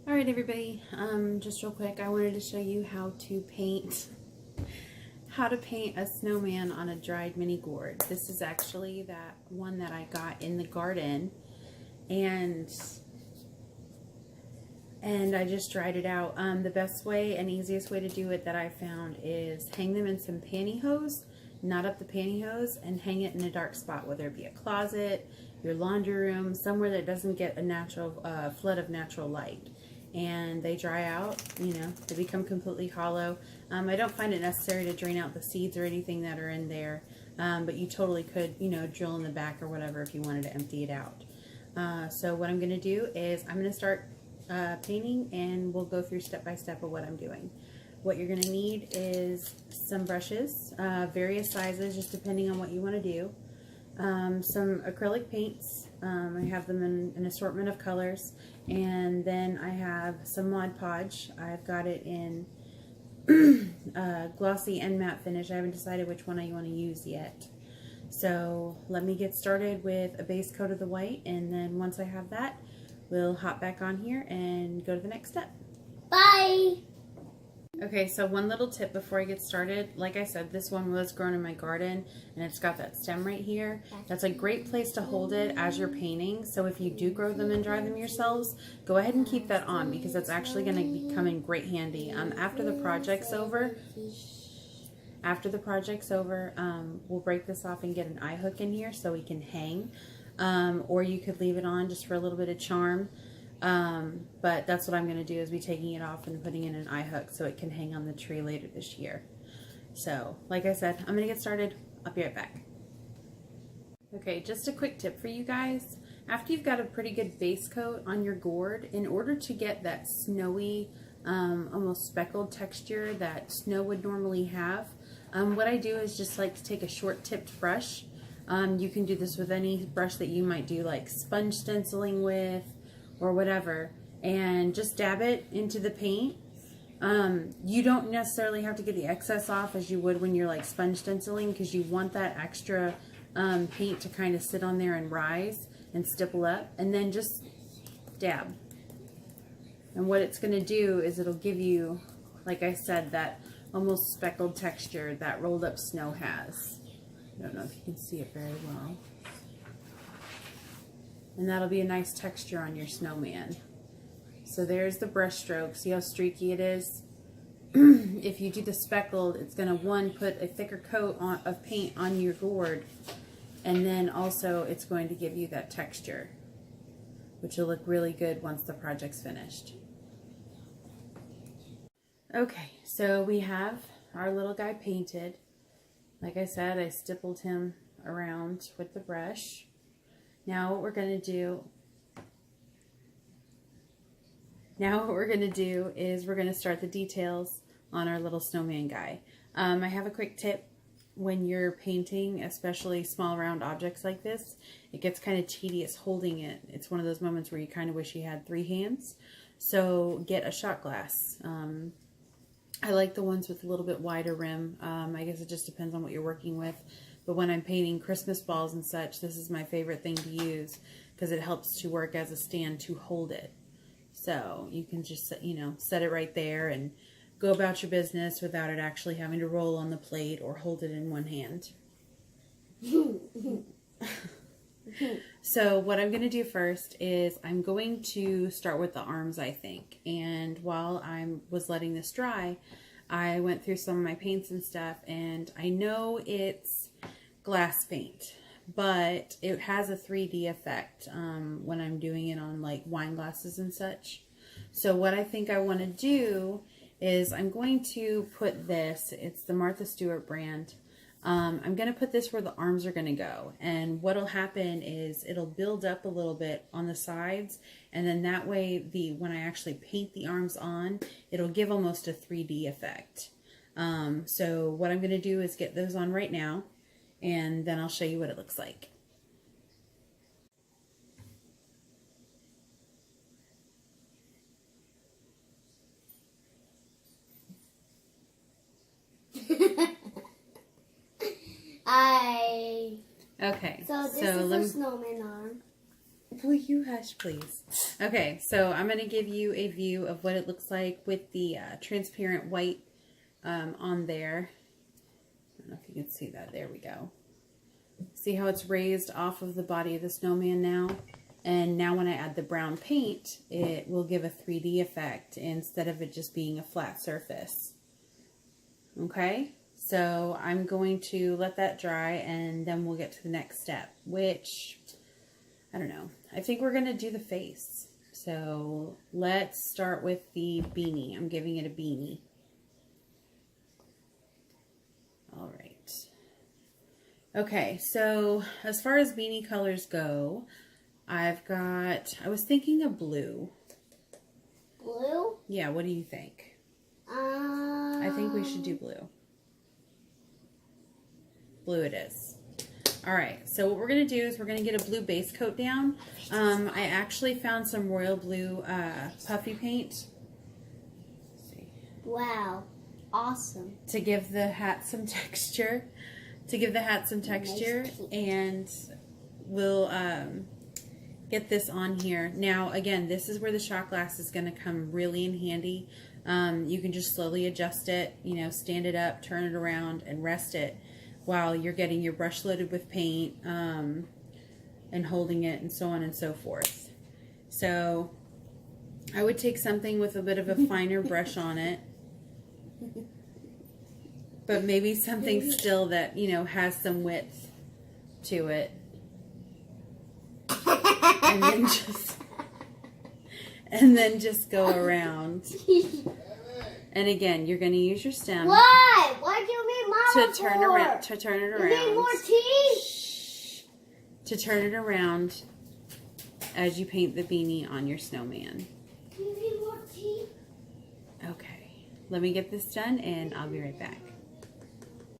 Alright everybody, just real quick, I wanted to show you how to paint a snowman on a dried mini gourd. This is actually that one that I got in the garden, and I just dried it out. The best way and easiest way to do it that I found is hang them in some pantyhose, knot up the pantyhose, and hang it in a dark spot, whether it be a closet, your laundry room, somewhere that doesn't get a natural flood of natural light. And they dry out, they become completely hollow. I don't find it necessary to drain out the seeds or anything that are in there, but you totally could, drill in the back or whatever if you wanted to empty it out. So what I'm going to do is I'm going to start painting, and we'll go through step by step of what I'm doing. What you're going to need is some brushes, various sizes, just depending on what you want to do. Some acrylic paints. I have them in an assortment of colors, and then I have some Mod Podge. I've got it in glossy and matte finish. I haven't decided which one I want to use yet. So let me get started with a base coat of the white, and then once I have that, we'll hop back on here and go to the next step. Bye! Okay, so one little tip before I get started. Like I said, this one was grown in my garden, and it's got that stem right here. That's a great place to hold it as you're painting. So if you do grow them and dry them yourselves, go ahead and keep that on, because that's actually going to come in great handy. After the project's over, we'll break this off and get an eye hook in here so we can hang. Or you could leave it on just for a little bit of charm. But that's what I'm going to do, is be taking it off and putting in an eye hook so it can hang on the tree later this year. So, like I said, I'm going to get started. I'll be right back. Okay, just a quick tip for you guys. After you've got a pretty good base coat on your gourd, in order to get that snowy, almost speckled texture that snow would normally have, what I do is just like to take a short tipped brush. You can do this with any brush that you might do like sponge stenciling with, or whatever, and just dab it into the paint. You don't necessarily have to get the excess off as you would when you're like sponge stenciling, because you want that extra paint to kind of sit on there and rise and stipple up, and then just dab. And what it's going to do is it'll give you, like I said, that almost speckled texture that rolled up snow has. I don't know if you can see it very well. And that'll be a nice texture on your snowman. So there's the brush stroke. See how streaky it is? If you do the speckled, it's going to, put a thicker coat of paint on your gourd, and then also it's going to give you that texture, which will look really good once the project's finished. Okay, so we have our little guy painted. Like I said, I stippled him around with the brush. Now what we're going to do is we're going to start the details on our little snowman guy. I have a quick tip. When you're painting, especially small round objects like this, it gets kind of tedious holding it. It's one of those moments where you kind of wish you had 3 hands. So get a shot glass. I like the ones with a little bit wider rim. I guess it just depends on what you're working with. But when I'm painting Christmas balls and such, this is my favorite thing to use, because it helps to work as a stand to hold it. So you can just, set it right there and go about your business without it actually having to roll on the plate or hold it in one hand. So what I'm going to do first is I'm going to start with the arms, I think. And while I was letting this dry, I went through some of my paints and stuff, and I know it's glass paint, but it has a 3D effect when I'm doing it on like wine glasses and such. So what I think I want to do is I'm going to put this, it's the Martha Stewart brand. I'm going to put this where the arms are going to go, and what'll happen is it'll build up a little bit on the sides, and then that way when I actually paint the arms on, it'll give almost a 3D effect. So what I'm going to do is get those on right now, and then I'll show you what it looks like. I Okay. So this is a snowman arm. Will you hush, please? Okay, so I'm going to give you a view of what it looks like with the transparent white on there. I don't know if you can see that. There we go. See how it's raised off of the body of the snowman now? And now when I add the brown paint, it will give a 3D effect instead of it just being a flat surface. Okay, so I'm going to let that dry and then we'll get to the next step, which, I don't know. I think we're going to do the face. So let's start with the beanie. I'm giving it a beanie. All right. Okay, so as far as beanie colors go, I was thinking of blue. Blue? Yeah, what do you think? I think we should do blue. Blue it is. All right, so what we're going to do is we're going to get a blue base coat down. I actually found some royal blue puffy paint. Let's see. Wow, awesome. To give the hat some texture. And we'll get this on here. Now, again, this is where the shot glass is going to come really in handy. You can just slowly adjust it, you know, stand it up, turn it around, and rest it while you're getting your brush loaded with paint and holding it and so on and so forth. So I would take something with a bit of a finer brush on it, but maybe something still that, you know, has some width to it. And then just go around. And again, you're going to use your stem. Why? Why do you need mama to turn around? To turn it around. You need more tea? Shh. To turn it around as you paint the beanie on your snowman. You need more tea? Okay, let me get this done, and I'll be right back.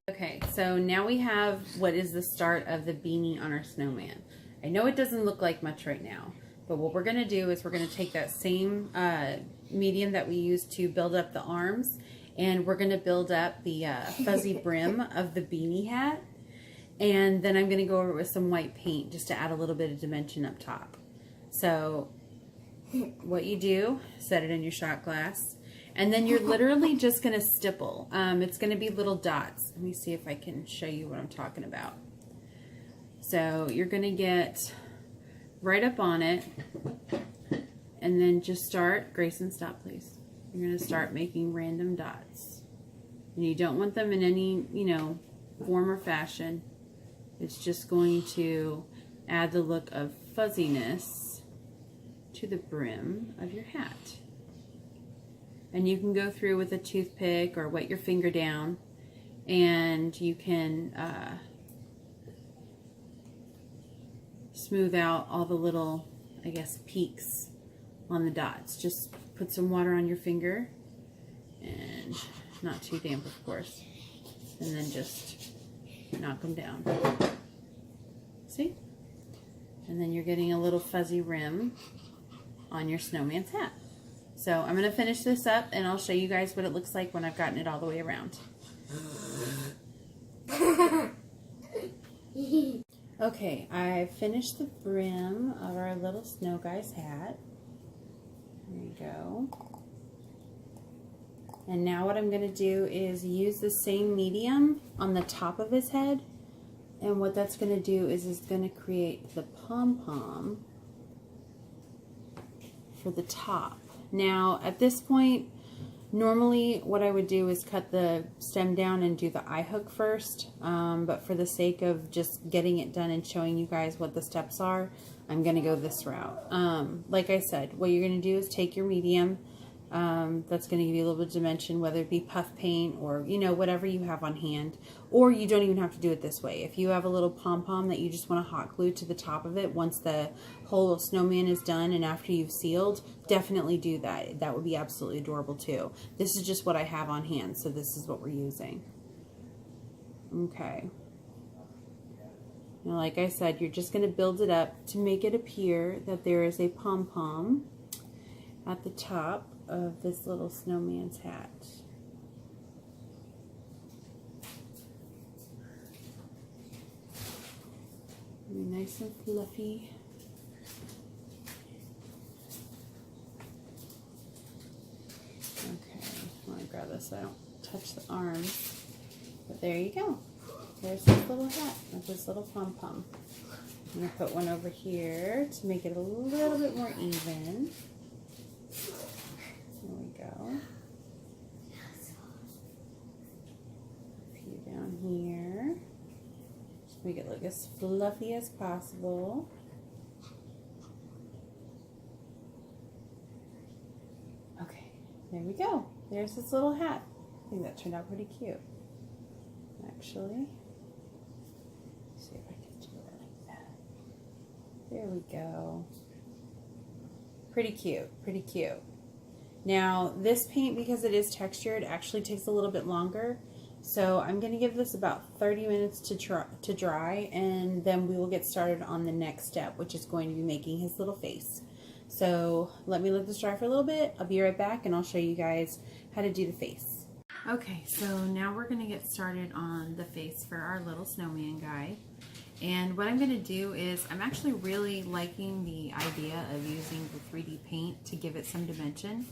Okay, so now we have what is the start of the beanie on our snowman. I know it doesn't look like much right now, but what we're going to do is we're going to take that same medium that we used to build up the arms, and we're going to build up the fuzzy brim of the beanie hat, and then I'm going to go over it with some white paint just to add a little bit of dimension up top. So what you do, set it in your shot glass, and then you're literally just going to stipple. It's going to be little dots. Let me see if I can show you what I'm talking about. So you're going to get right up on it, and then just start, Grayson, stop please. You're going to start making random dots. And you don't want them in any, you know, form or fashion. It's just going to add the look of fuzziness to the brim of your hat. And you can go through with a toothpick or wet your finger down, and you can smooth out all the little, I guess, peaks on the dots. Just put some water on your finger, and not too damp, of course, and then just knock them down. See? And then you're getting a little fuzzy rim on your snowman's hat. So I'm going to finish this up, and I'll show you guys what it looks like when I've gotten it all the way around. Okay, I finished the brim of our little snow guy's hat. There you go. And now what I'm going to do is use the same medium on the top of his head. And what that's going to do is it's going to create the pom-pom for the top. Now, at this point, normally what I would do is cut the stem down and do the eye hook first, but for the sake of just getting it done and showing you guys what the steps are, I'm going to go this route. Like I said, what you're going to do is take your medium, that's going to give you a little bit of dimension, whether it be puff paint or, you know, whatever you have on hand, or you don't even have to do it this way. If you have a little pom-pom that you just want to hot glue to the top of it once the whole snowman is done and after you've sealed, definitely do that. That would be absolutely adorable too. This is just what I have on hand, so this is what we're using. Okay. Now, like I said, you're just going to build it up to make it appear that there is a pom-pom at the top of this little snowman's hat. Nice and fluffy. so I don't touch the arms. But there you go. There's this little hat with this little pom-pom. I'm going to put one over here to make it a little bit more even. There we go. A few down here. Just make it look as fluffy as possible. Okay, there we go. There's this little hat. I think that turned out pretty cute. Actually, let's see if I can do it like that. There we go. Pretty cute, pretty cute. Now this paint, because it is textured, actually takes a little bit longer. So I'm going to give this about 30 minutes to dry, and then we will get started on the next step, which is going to be making his little face. So let me let this dry for a little bit. I'll be right back and I'll show you guys how to do the face. Okay, so now we're going to get started on the face for our little snowman guy. And what I'm going to do is, I'm actually really liking the idea of using the 3D paint to give it some dimension.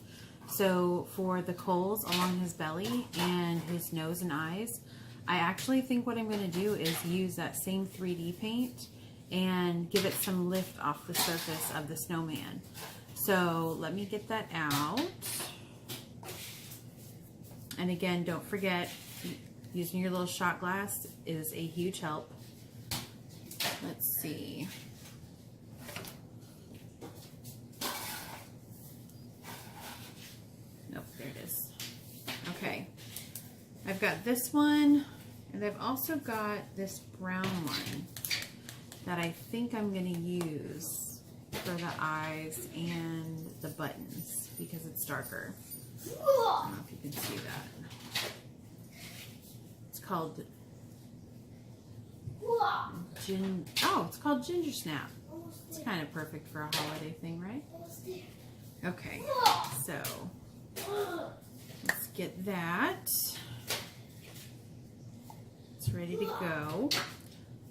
So for the coals along his belly and his nose and eyes, I actually think what I'm going to do is use that same 3D paint and give it some lift off the surface of the snowman. So let me get that out. And again, don't forget, using your little shot glass is a huge help. Let's see. Nope, there it is. Okay. I've got this one, and I've also got this brown one that I think I'm going to use for the eyes and the buttons because it's darker. I don't know if you can see that. It's called it's called Ginger Snap. It's kind of perfect for a holiday thing, right? Okay, so let's get that. It's ready to go. I'm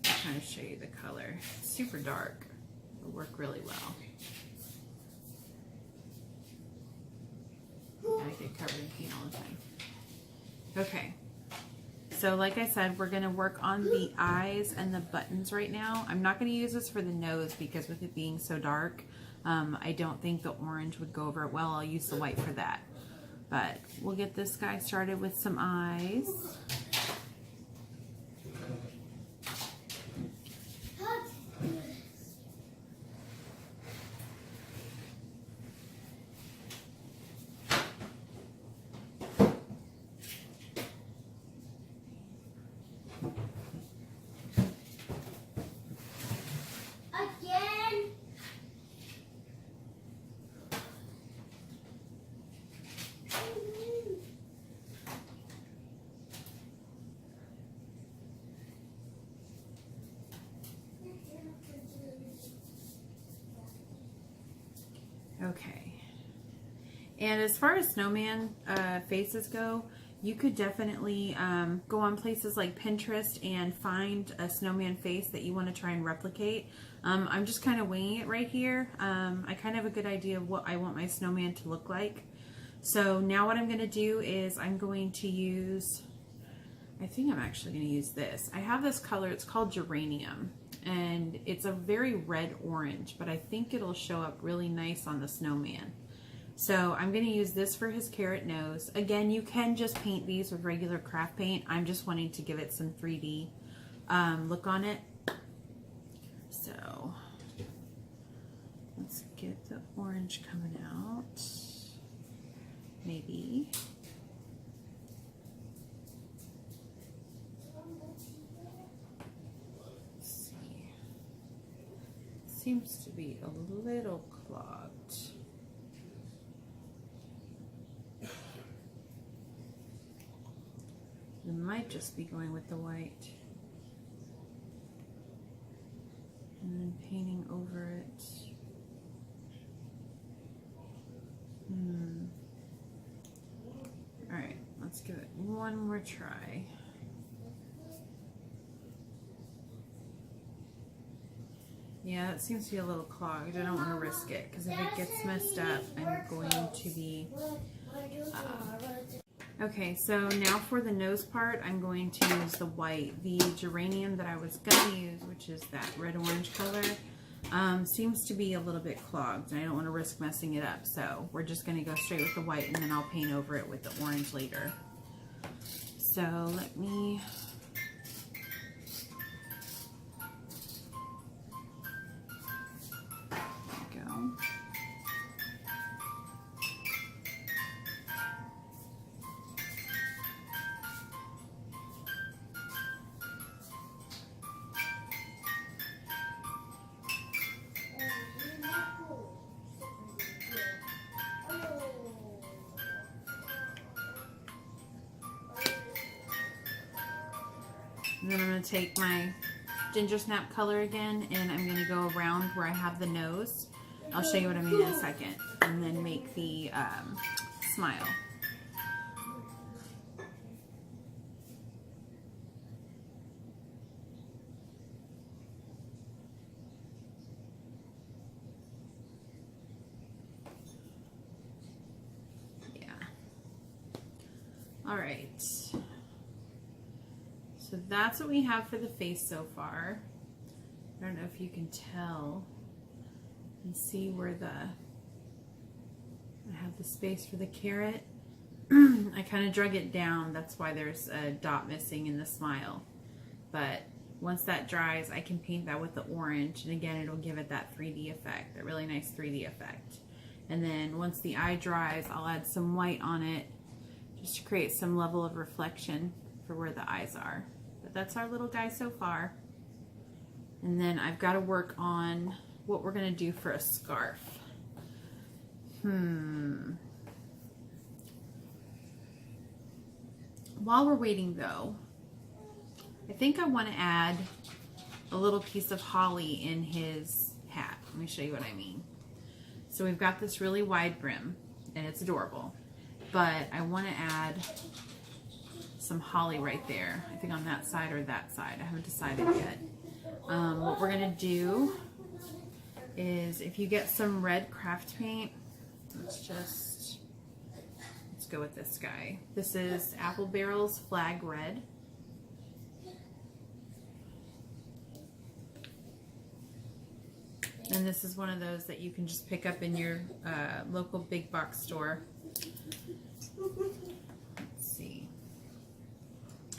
trying to show you the color. It's super dark. It'll work really well. I get covered in paint all the time. Okay, so like I said, we're going to work on the eyes and the buttons right now. I'm not going to use this for the nose because with it being so dark, I don't think the orange would go over it well. I'll use the white for that. But we'll get this guy started with some eyes. Okay, and as far as snowman faces go, you could definitely go on places like Pinterest and find a snowman face that you want to try and replicate. I'm just kind of winging it right here. I kind of have a good idea of what I want my snowman to look like. So now what I'm going to do is I'm going to use, I think I'm actually going to use this. I have this color, it's called Geranium, and it's a very red orange, but I think it'll show up really nice on the snowman. So I'm going to use this for his carrot nose. Again, you can just paint these with regular craft paint. I'm just wanting to give it some 3D look on it. So let's get the orange coming out. Maybe. Let's see. Seems to be a little clogged. It might just be going with the white. And then painting over it. Alright, let's give it one more try. Yeah, it seems to be a little clogged. I don't want to risk it because if it gets messed up, I'm going to be Okay, so now for the nose part, I'm going to use the white. The geranium that I was going to use, which is that red-orange color, seems to be a little bit clogged, and I don't want to risk messing it up. So we're just going to go straight with the white, and then I'll paint over it with the orange later. So let me... There we go. And then I'm going to take my ginger snap color again, and I'm going to go around where I have the nose. I'll show you what I mean in a second. And then make the smile. Yeah. All right. So that's what we have for the face so far. I don't know if you can tell and see where I have the space for the carrot. I kind of drug it down. That's why there's a dot missing in the smile. But once that dries, I can paint that with the orange. And again, it'll give it that 3D effect, that really nice 3D effect. And then once the eye dries, I'll add some white on it just to create some level of reflection for where the eyes are. But that's our little guy so far. And then I've got to work on what we're going to do for a scarf. While we're waiting though, I think I want to add a little piece of holly in his hat. Let me show you what I mean. So we've got this really wide brim and it's adorable, but I want to add some holly right there. I think on that side or that side. I haven't decided yet. What we're going to do is, if you get some red craft paint, let's go with this guy. This is Apple Barrel's Flag Red. And this is one of those that you can just pick up in your local big box store. Let's see.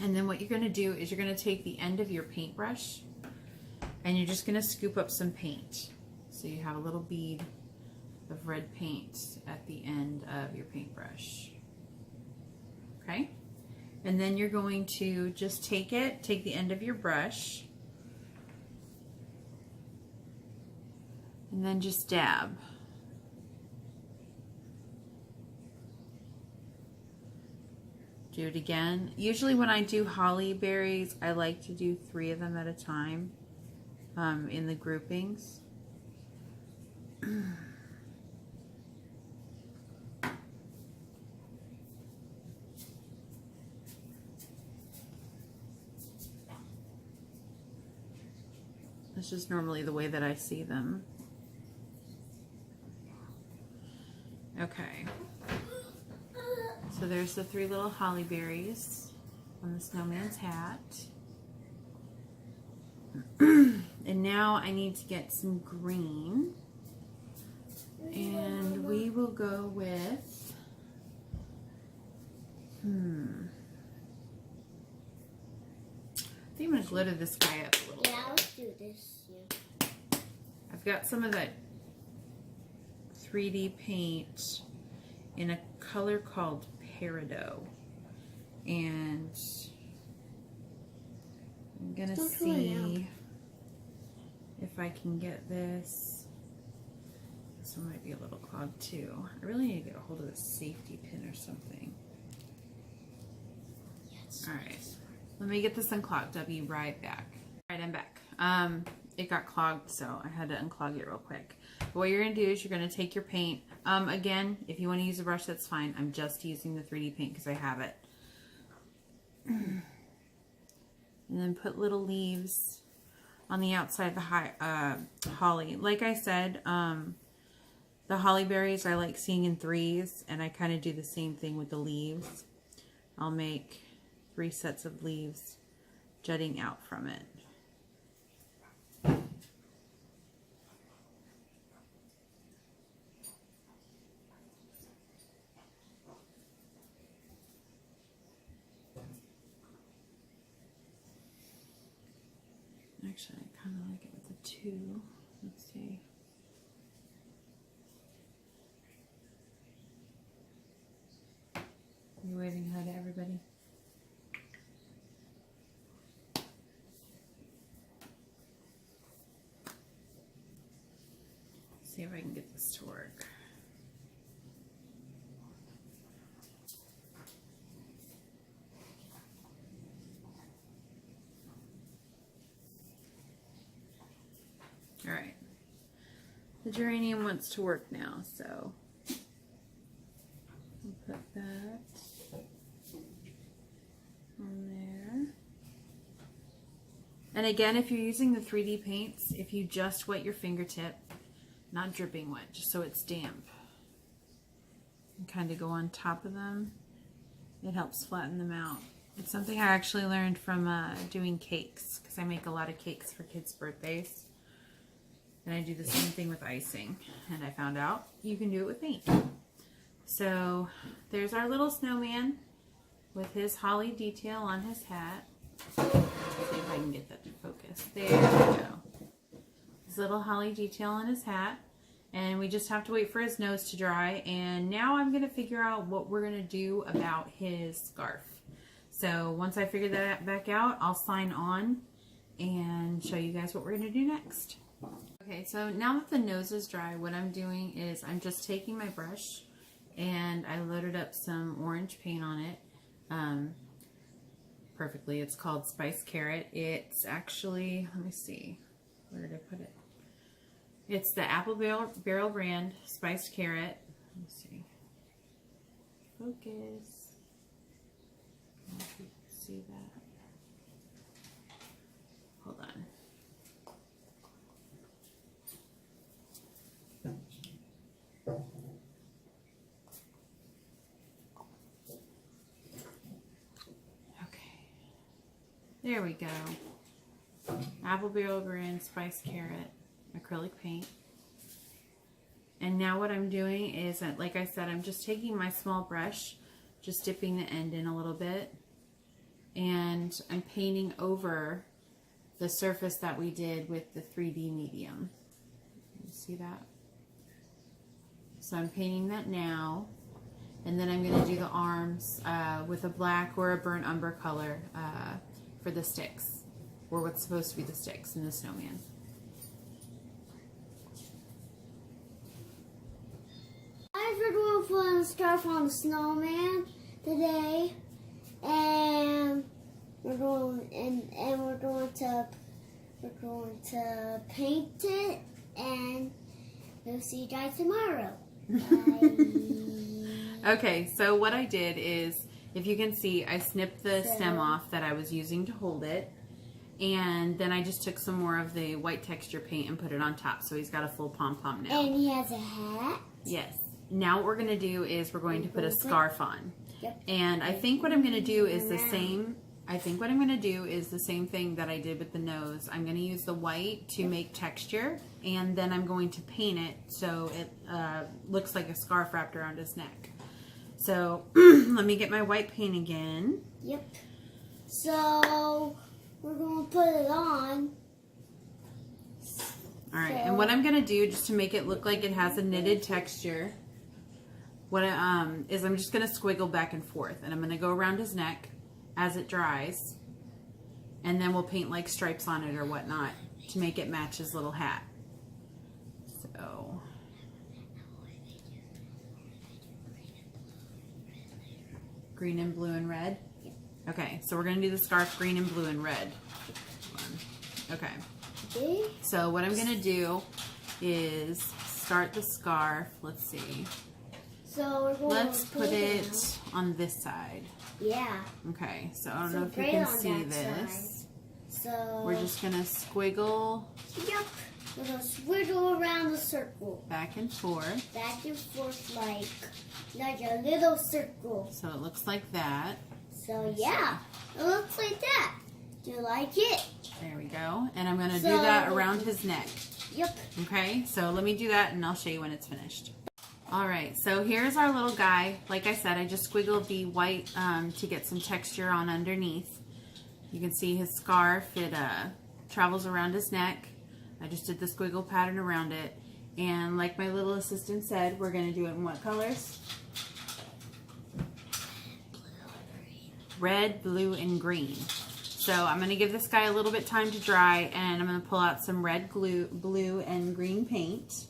And then what you're going to do is you're going to take the end of your paintbrush and you're just going to scoop up some paint. So you have a little bead of red paint at the end of your paintbrush. Okay? And then you're going to just take the end of your brush, and then just dab. Do it again. Usually when I do holly berries, I like to do 3 of them at a time in the groupings. That's just normally the way that I see them. Okay. So there's the 3 little holly berries on the snowman's hat. And now I need to get some green. And we will go with, I think I'm going to glitter this guy up a little bit. Yeah, let's do this. Yeah. I've got some of that 3D paint in a color called Peridot. And I'm going to see if I can get this. This one might be a little clogged too. I really need to get a hold of this safety pin or something. Yes. All right. Let me get this unclogged. I'll be right back. All right, I'm back. It got clogged, so I had to unclog it real quick. But what you're going to do is you're going to take your paint. Again, if you want to use a brush, that's fine. I'm just using the 3D paint because I have it. And then put little leaves on the outside of the holly. Like I said, the holly berries I like seeing in 3s, and I kind of do the same thing with the leaves. I'll make 3 sets of leaves jutting out from it. Actually, I kind of like it with the 2. Let's see. You waving hi to everybody? See if I can get this to work. All right. The geranium wants to work now, so we'll put that on there. And again, if you're using the 3D paints, if you just wet your fingertip, not dripping wet, just so it's damp, and kind of go on top of them, it helps flatten them out. It's something I actually learned from doing cakes, because I make a lot of cakes for kids' birthdays. And I do the same thing with icing. And I found out you can do it with paint. So there's our little snowman with his holly detail on his hat. Let's see if I can get that to focus. There we go. His little holly detail on his hat. And we just have to wait for his nose to dry. And now I'm going to figure out what we're going to do about his scarf. So once I figure that back out, I'll sign on and show you guys what we're going to do next. Okay, so now that the nose is dry, what I'm doing is I'm just taking my brush and I loaded up some orange paint on it perfectly. It's called Spice Carrot. It's actually, let me see, where did I put it? It's the Apple Barrel brand Spiced Carrot. Let me see. Focus. I don't know if you can see that. Hold on. There we go. Apple Barrel brand Spiced Carrot acrylic paint. And now what I'm doing is, like I said, I'm just taking my small brush, just dipping the end in a little bit, and I'm painting over the surface that we did with the 3D medium. You see that? So I'm painting that now, and then I'm going to do the arms with a black or a burnt umber color for the sticks, or what's supposed to be the sticks in the snowman. Guys, we're going to put a scarf on the snowman today, and we're going to paint it, and we'll see you guys tomorrow. Bye. Okay, so what I did is, if you can see, I snipped the stem off that I was using to hold it, and then I just took some more of the white texture paint and put it on top, so he's got a full pom-pom now. And he has a hat. Yes. Now what we're going to do is we're going to put a scarf on. Yep. And I think what I'm going to do is the same, thing that I did with the nose. I'm going to use the white to make texture, and then I'm going to paint it so it looks like a scarf wrapped around his neck. So let me get my white paint again. Yep. So we're going to put it on. All right. And what I'm going to do, just to make it look like it has a knitted texture, is I'm just going to squiggle back and forth, and I'm going to go around his neck as it dries, and then we'll paint like stripes on it or whatnot to make it match his little hat. So green and blue and red. Okay, so we're going to do the scarf green and blue and red. Okay. So what I'm going to do is start the scarf. Let's see. So we're going Let's put it on this side. Yeah. Okay, so I don't know if you can see this. So we're just going to squiggle. Yep. We're going to squiggle around the circle. Back and forth. Back and forth like a little circle. So it looks like that. So yeah, it looks like that. Do you like it? There we go. And I'm going to do that around his neck. Yep. Okay, so let me do that and I'll show you when it's finished. All right, so here's our little guy. Like I said, I just squiggled the white to get some texture on underneath. You can see his scarf. It travels around his neck. I just did the squiggle pattern around it. And like my little assistant said, we're going to do it in what colors? Red, blue, and green. So I'm going to give this guy a little bit time to dry, and I'm going to pull out some red glue, blue, and green paint.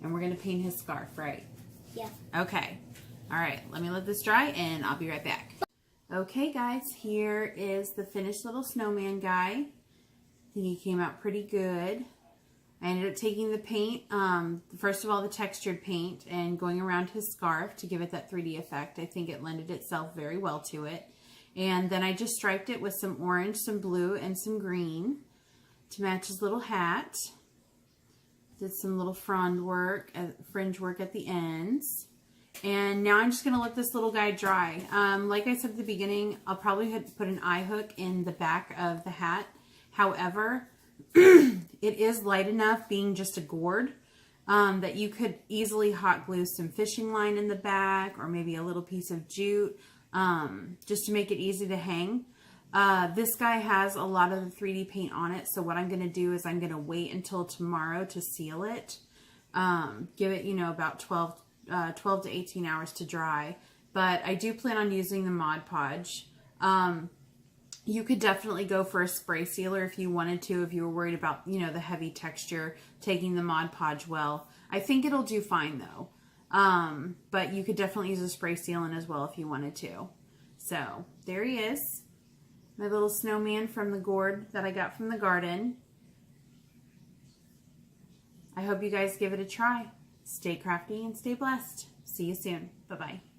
And we're going to paint his scarf, right? Yeah. Okay. All right, let me let this dry, and I'll be right back. Okay, guys, here is the finished little snowman guy. I think he came out pretty good. I ended up taking the paint, first of all, the textured paint, and going around his scarf to give it that 3D effect. I think it lended itself very well to it. And then I just striped it with some orange, some blue, and some green to match his little hat. Did some little fringe work at the ends. And now I'm just going to let this little guy dry. Like I said at the beginning, I'll probably put an eye hook in the back of the hat. However, it is light enough, being just a gourd, that you could easily hot glue some fishing line in the back, or maybe a little piece of jute, just to make it easy to hang. This guy has a lot of the 3D paint on it, so what I'm going to do is I'm going to wait until tomorrow to seal it. Give it, about 12 to 18 hours to dry. But I do plan on using the Mod Podge. You could definitely go for a spray sealer if you wanted to, if you were worried about, the heavy texture, taking the Mod Podge well. I think it'll do fine though. But you could definitely use a spray sealant as well if you wanted to. So there he is. My little snowman from the gourd that I got from the garden. I hope you guys give it a try. Stay crafty and stay blessed. See you soon. Bye-bye.